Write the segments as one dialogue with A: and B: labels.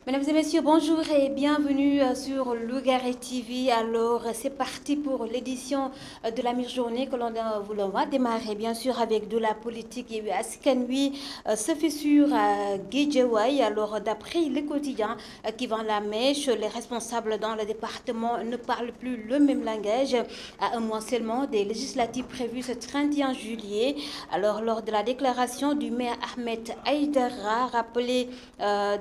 A: Mesdames et messieurs, bonjour et bienvenue sur Lougaré TV. Alors, c'est parti pour l'édition de la mi-journée que l'on va démarrer, bien sûr, avec de la politique. Et Askanui se fait sur Guédiawaye. Alors, d'après le quotidien qui vend la mèche, les responsables dans le département ne parlent plus le même langage. À un mois seulement des législatives prévues ce 31 juillet. Alors, lors de la déclaration du maire Ahmed Aïdara, rappelé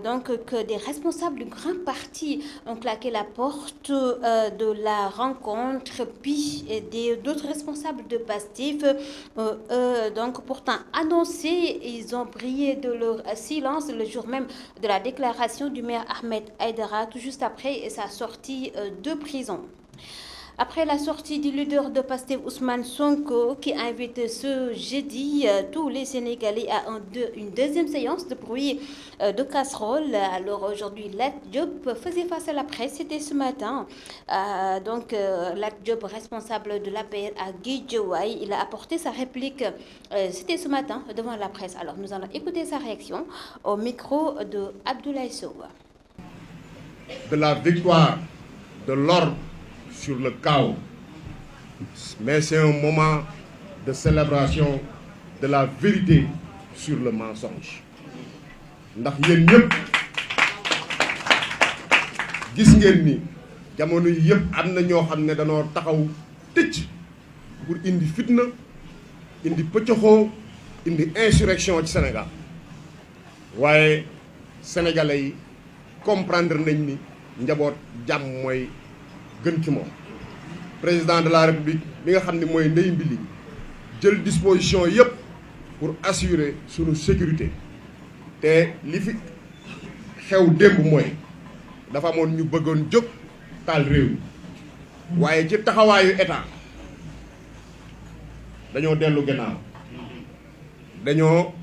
A: donc que des responsables du grand parti ont claqué la porte de la rencontre, puis d'autres responsables de PASTEF, donc pourtant annoncés, ils ont brillé de leur silence le jour même de la déclaration du maire Ahmed Aïdara, tout juste après sa sortie de prison. Après la sortie du leader de PASTEF Ousmane Sonko, qui invite ce jeudi tous les Sénégalais à une deuxième séance de bruit de casserole. Alors aujourd'hui, Lat Diop faisait face à la presse, c'était ce matin. Lat Diop, responsable de l'APR à Guédiawaye, il a apporté sa réplique, c'était ce matin, devant la presse. Alors nous allons écouter sa réaction au micro de Abdoulaye Sow.
B: De la victoire de l'ordre sur le chaos, mais c'est un moment de célébration de la vérité sur le mensonge. ndax yéen ñëpp gis ngeen ni jamono yi yëpp am na ñoo xam ne danoo taxaw tëcc pour indi fitna, indi pëccoxoo, indi insurrection ci Sénégal waaye sénégalais yi comprendre nañ ni njaboot jàmm mooy gën ci moom. Président de la République bi nga xam ne mooy ndey mbili jël disposition yëpp pour assurer sunu sécurité te li fi xew démb mooy dafa amoon ñu bëggoon jóg taal réew waaye ci taxawaayu état dañoo dellu gannaaw dañoo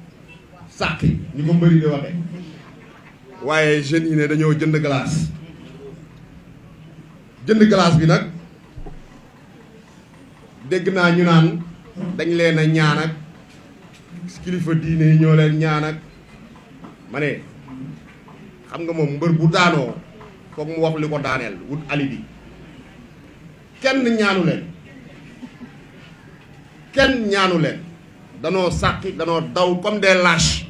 B: sàqi ñu ko mbëri di waxe waaye jeunes yi ne dañoo jënd glace bi nag dégg naa ñu naan dañ leen a ñaan ak kilifa diine yi ñoo leen ñaan ak ma ne xam nga moom mbër bu daanoo foog mu wax li ko daaneel wut alibi kenn ñaanu leen danoo sàqi danoo daw comme des lâches.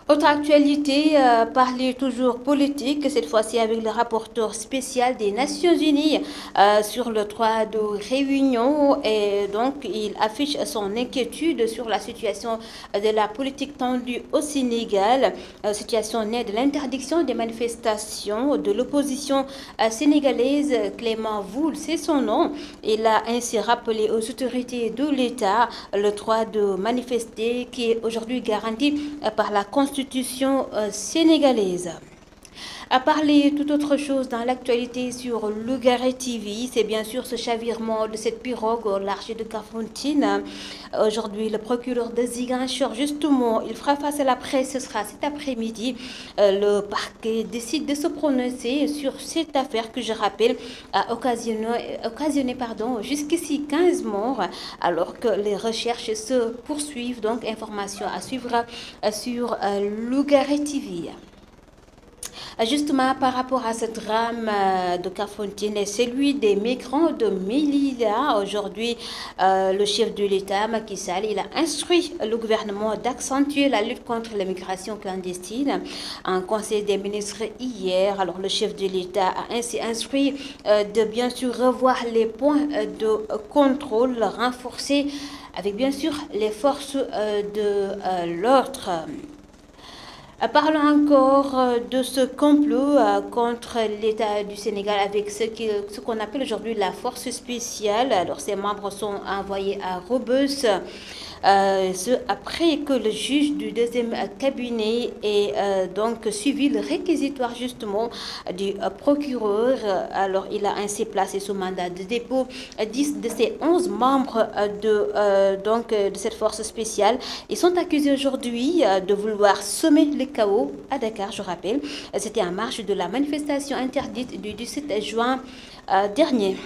A: Autre actualité, parler toujours politique, cette fois-ci avec le rapporteur spécial des Nations Unies sur le droit de réunion. Et donc, il affiche son inquiétude sur la situation de la politique tendue au Sénégal. Situation née de l'interdiction des manifestations de l'opposition sénégalaise. Clément Woul, c'est son nom. Il a ainsi rappelé aux autorités de l'État le droit de manifester qui est aujourd'hui garanti par la Constitution sénégalaise. À parler tout autre chose dans l'actualité sur Lougaré TV, c'est bien sûr ce chavirement de cette pirogue au large de Kafountine. Aujourd'hui, le procureur de Ziguinchor, justement, il fera face à la presse, ce sera cet après-midi. Le parquet décide de se prononcer sur cette affaire que je rappelle a occasionné jusqu'ici 15 morts, alors que les recherches se poursuivent. Donc, information à suivre sur Lougaré TV. Justement, par rapport à ce drame de Kafountine et celui des migrants de Melilla, aujourd'hui, le chef de l'État, Macky Sall, il a instruit le gouvernement d'accentuer la lutte contre l'immigration clandestine. En conseil des ministres hier, alors le chef de l'État a ainsi instruit de bien sûr revoir les points de contrôle renforcés avec bien sûr les forces de l'ordre. Parlons encore de ce complot contre l'État du Sénégal avec ce qu'on appelle aujourd'hui la force spéciale. Alors, ses membres sont envoyés à Rebeuss. Ce après que le juge du deuxième cabinet ait donc suivi le réquisitoire justement du procureur. Alors il a ainsi placé sous mandat de dépôt 10 de ses 11 membres de cette force spéciale. Ils sont accusés aujourd'hui de vouloir semer le chaos à Dakar, je rappelle. C'était en marge de la manifestation interdite du 17 juin dernier.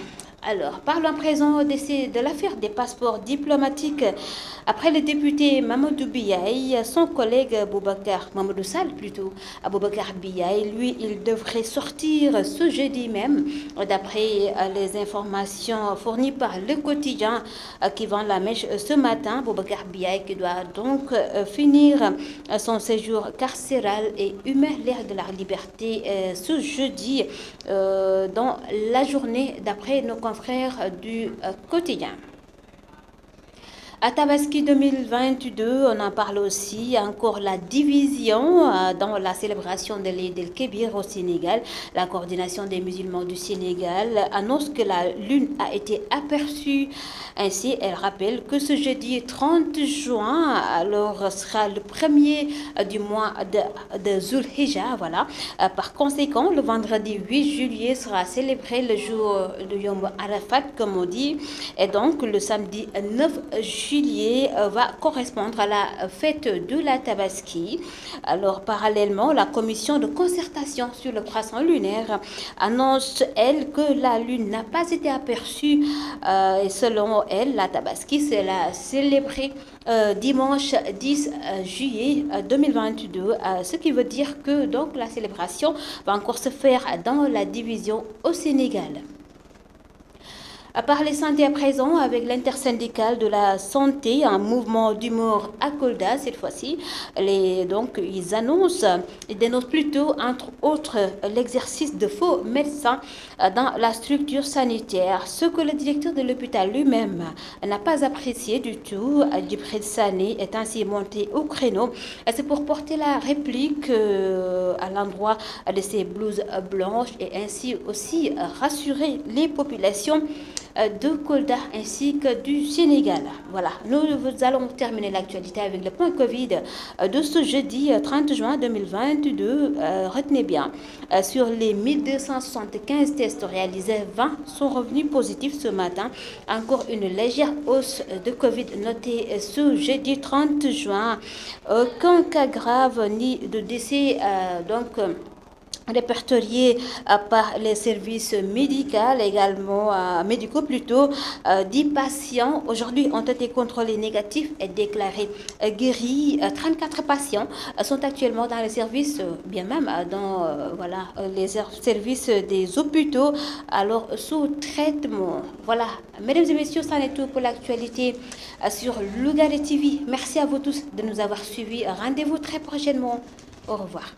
A: Alors, parlons à présent de l'affaire des passeports diplomatiques. Après le député Mamadou Biaye, son collègue Mamadou Sall plutôt, Boubacar Biaye, lui, il devrait sortir ce jeudi même, d'après les informations fournies par Le Quotidien qui vend la mèche ce matin. Boubacar Biaye qui doit donc finir son séjour carcéral et humer l'ère de la liberté ce jeudi dans la journée, d'après nos confrères du quotidien. À Tabaski 2022, on en parle aussi, encore la division dans la célébration de l'Eid el-Kébir au Sénégal. La coordination des musulmans du Sénégal annonce que la lune a été aperçue. Ainsi, elle rappelle que ce jeudi 30 juin, alors sera le premier du mois de Zulhijjah. Voilà. Par conséquent, le vendredi 8 juillet sera célébré le jour de Yom Arafat, comme on dit. Et donc, le samedi 9 juillet va correspondre à la fête de la Tabaski. Alors, parallèlement, la commission de concertation sur le croissant lunaire annonce, elle, que la lune n'a pas été aperçue. Et selon elle, la Tabaski sera célébrée dimanche 10 juillet 2022, ce qui veut dire que donc la célébration va encore se faire dans la division au Sénégal. À parler santé à présent avec l'intersyndicale de la santé, un mouvement d'humour à Kolda cette fois-ci. Ils dénoncent plutôt entre autres l'exercice de faux médecins dans la structure sanitaire, ce que le directeur de l'hôpital lui-même n'a pas apprécié du tout. Djibril Sané est ainsi monté au créneau. C'est pour porter la réplique à l'endroit de ces blouses blanches et ainsi aussi rassurer les populations de Kolda ainsi que du Sénégal. Voilà, nous allons terminer l'actualité avec le point Covid de ce jeudi 30 juin 2022. Retenez bien, sur les 1275 tests réalisés, 20 sont revenus positifs ce matin. Encore une légère hausse de Covid notée ce jeudi 30 juin. Aucun cas grave ni de décès répertoriés par les services médicaux plutôt. 10 patients aujourd'hui ont été contrôlés négatifs et déclarés guéris. 34 patients sont actuellement dans les services, bien même dans les services des hôpitaux, alors sous traitement. Voilà, mesdames et messieurs, ça est tout pour l'actualité sur Lougaré TV. Merci à vous tous de nous avoir suivis. Rendez-vous très prochainement. Au revoir.